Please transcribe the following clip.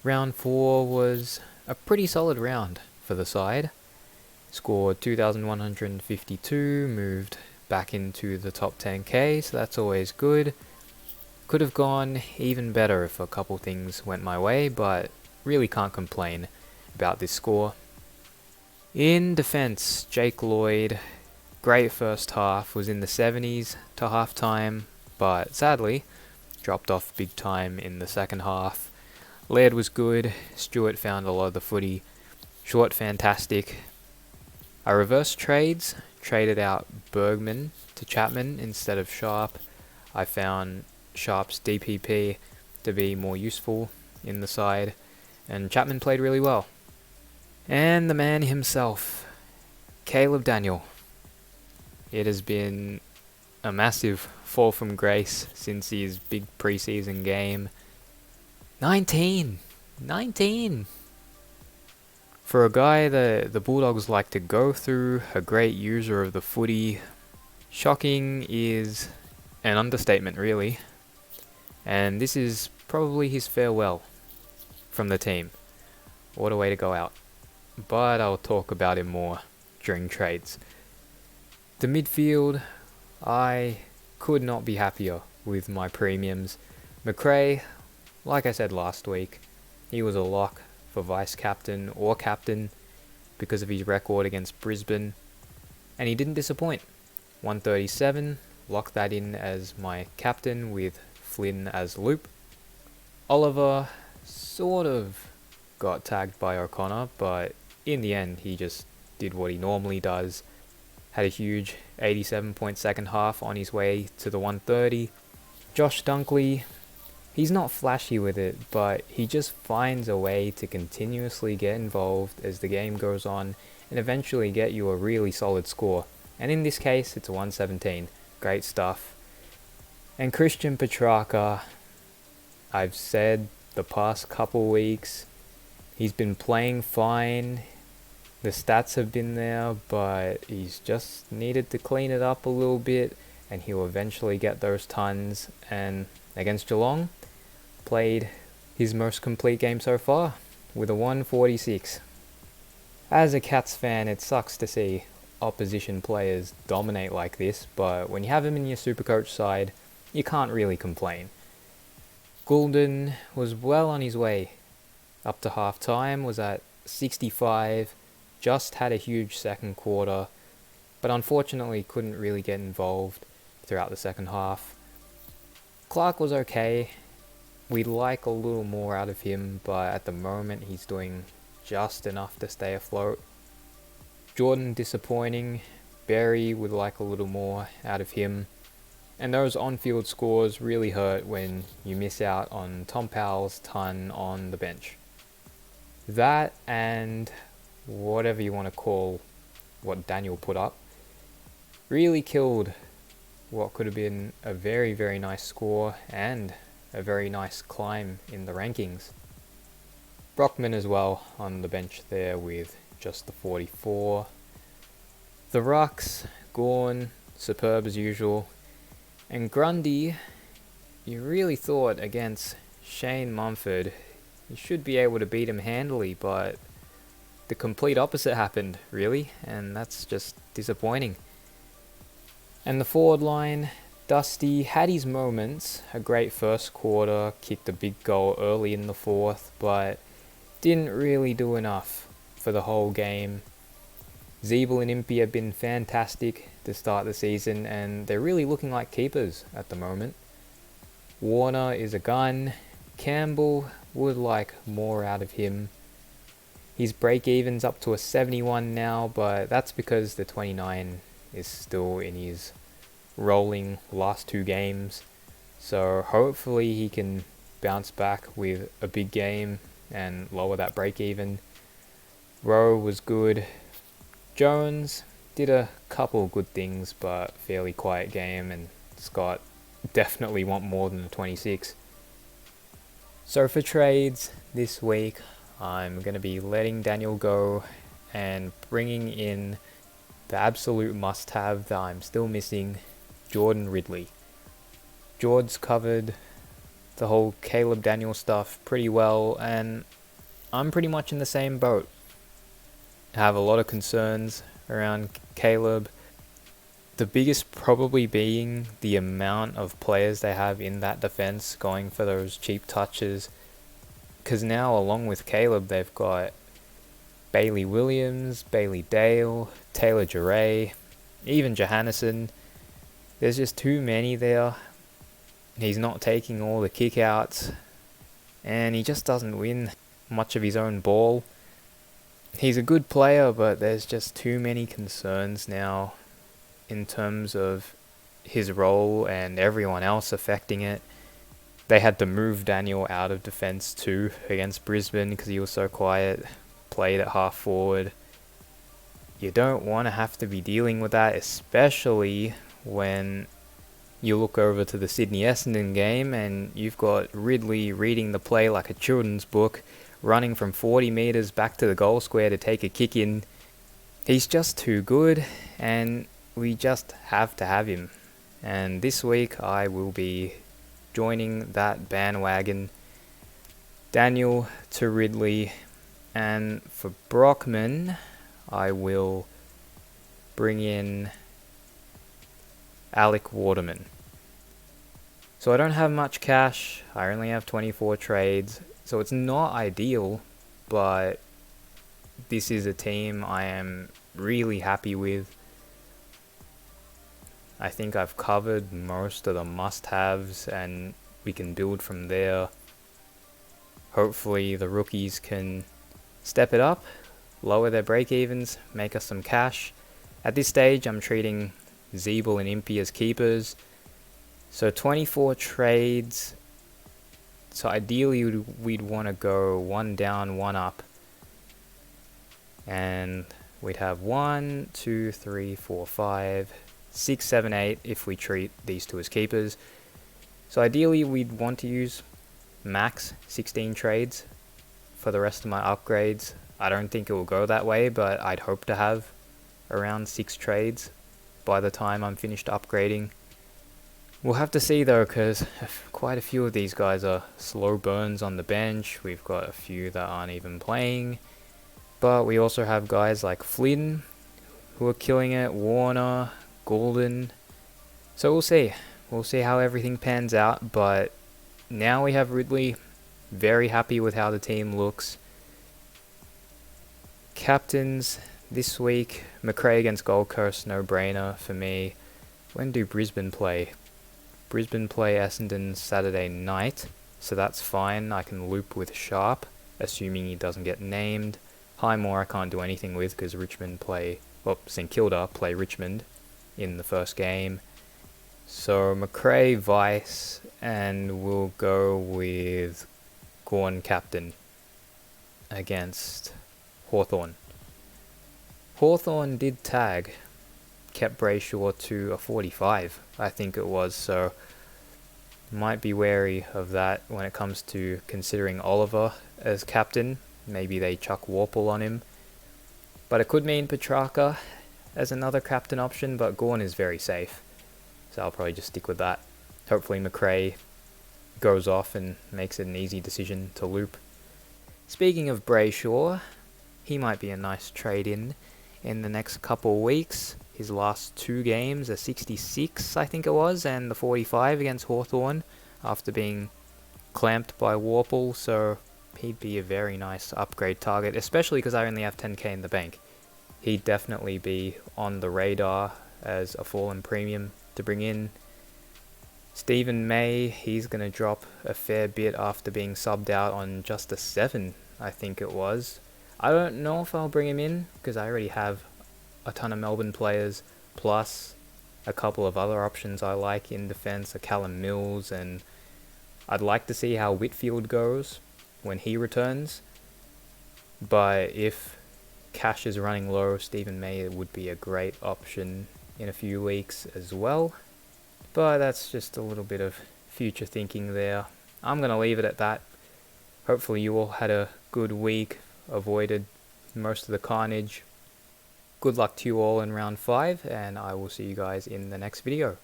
Round 4 was a pretty solid round for the side. Scored 2,152, moved back into the top 10k, so that's always good. Could have gone even better if a couple things went my way, but really can't complain about this score. In defence, Jake Lloyd, great first half, was in the 70s to half time, but sadly dropped off big time in the second half. Laird was good, Stewart found a lot of the footy, Short fantastic. I reversed trades, traded out Bergman to Chapman instead of Sharp. I found Sharp's DPP to be more useful in the side, and Chapman played really well. And the man himself, Caleb Daniel. It has been a massive fall from grace since his big preseason game. 19! For a guy that the Bulldogs like to go through, a great user of the footy, shocking is an understatement really. And this is probably his farewell from the team. What a way to go out. But I'll talk about him more during trades. The midfield, I could not be happier with my premiums. McRae, like I said last week, he was a lock for vice-captain or captain because of his record against Brisbane, and he didn't disappoint. 137, locked that in as my captain with Flynn as loop. Oliver sort of got tagged by O'Connor, but in the end he just did what he normally does. Had a huge 87-point second half on his way to the 130. Josh Dunkley, he's not flashy with it, but he just finds a way to continuously get involved as the game goes on and eventually get you a really solid score. And in this case, it's a 117. Great stuff. And Christian Petrarca, I've said the past couple weeks, he's been playing fine. The stats have been there, but he's just needed to clean it up a little bit, and he'll eventually get those tons. And against Geelong, played his most complete game so far with a 146. As a Cats fan, it sucks to see opposition players dominate like this, but when you have him in your SuperCoach side, you can't really complain. Goulden was well on his way up to half time, was at 65, just had a huge second quarter, but unfortunately couldn't really get involved throughout the second half. Clark was okay. We'd like a little more out of him, but at the moment he's doing just enough to stay afloat. Jordan disappointing. Berry would like a little more out of him. And those on-field scores really hurt when you miss out on Tom Powell's ton on the bench. That and whatever you want to call what Daniel put up really killed what could have been a very, very nice score and a very nice climb in the rankings. Brockman as well on the bench there with just the 44. The Rucks, Gawn, superb as usual. And Grundy, you really thought against Shane Mumford you should be able to beat him handily, but the complete opposite happened, really, and that's just disappointing. And the forward line, Dusty had his moments, a great first quarter, kicked a big goal early in the fourth, but didn't really do enough for the whole game. Zeeble and Impey have been fantastic to start the season, and they're really looking like keepers at the moment. Warner is a gun. Campbell would like more out of him. His break-even's up to a 71 now, but that's because the 29 is still in his rolling last two games. So hopefully he can bounce back with a big game and lower that break-even. Rowe was good. Jones did a couple good things, but fairly quiet game, and Scott definitely want more than a 26. So for trades this week, I'm going to be letting Daniel go and bringing in the absolute must-have that I'm still missing, Jordan Ridley. George's covered the whole Caleb Daniel stuff pretty well, and I'm pretty much in the same boat. I have a lot of concerns around Caleb. The biggest probably being the amount of players they have in that defense going for those cheap touches. Because now, along with Caleb, they've got Bailey Williams, Bailey Dale, Taylor Duray, even Johannesson. There's just too many there. He's not taking all the kickouts, and he just doesn't win much of his own ball. He's a good player, but there's just too many concerns now in terms of his role and everyone else affecting it. They had to move Daniel out of defence too against Brisbane because he was so quiet, played at half forward. You don't want to have to be dealing with that, especially when you look over to the Sydney Essendon game and you've got Ridley reading the play like a children's book, running from 40 metres back to the goal square to take a kick in. He's just too good, and we just have to have him. And this week I will be joining that bandwagon. Daniel to Ridley, and for Brockman I will bring in Alec Waterman. So I don't have much cash, I only have 24 trades, so it's not ideal, but this is a team I am really happy with. I think I've covered most of the must-haves and we can build from there. Hopefully the rookies can step it up, lower their break-evens, make us some cash. At this stage I'm treating Zeeble and Impey as keepers. So 24 trades. So ideally we'd want to go one down, one up. And we'd have 1, 2, 3, 4, 5, 6, 7, 8 if we treat these two as keepers. So ideally we'd want to use max 16 trades for the rest of my upgrades. I don't think it will go that way, but I'd hope to have around 6 trades by the time I'm finished upgrading. We'll have to see though, because quite a few of these guys are slow burns on the bench. We've got a few that aren't even playing, but we also have guys like Flynn who are killing it, Warner, Golden. So we'll see how everything pans out, but now we have Ridley. Very happy with how the team looks. Captains this week, Macrae against Gold Coast, no brainer for me. When do Brisbane play? Brisbane play Essendon Saturday night, so that's fine. I can loop with Sharp, assuming he doesn't get named. Highmore I can't do anything with because St Kilda play Richmond in the first game. So Macrae, Vice, and we'll go with Gawn captain against Hawthorn. Hawthorn did tag, kept Brayshaw to a 45, I think it was, so might be wary of that when it comes to considering Oliver as captain. Maybe they chuck Warple on him. But it could mean Petrarca as another captain option, but Gawn is very safe, so I'll probably just stick with that. Hopefully Macrae goes off and makes it an easy decision to loop. Speaking of Brayshaw, he might be a nice trade-in the next couple weeks. His last 2 games, a 66 I think it was, and the 45 against Hawthorn after being clamped by Warple, so he'd be a very nice upgrade target, especially because I only have 10k in the bank. He'd definitely be on the radar as a fallen premium to bring in. Stephen May, he's going to drop a fair bit after being subbed out on just a 7, I think it was. I don't know if I'll bring him in, because I already have a ton of Melbourne players, plus a couple of other options I like in defence, a Callum Mills, and I'd like to see how Whitfield goes when he returns. But if cash is running low, Stephen May would be a great option in a few weeks as well. But that's just a little bit of future thinking there. I'm going to leave it at that. Hopefully you all had a good week, avoided most of the carnage. Good luck to you all in round 5, and I will see you guys in the next video.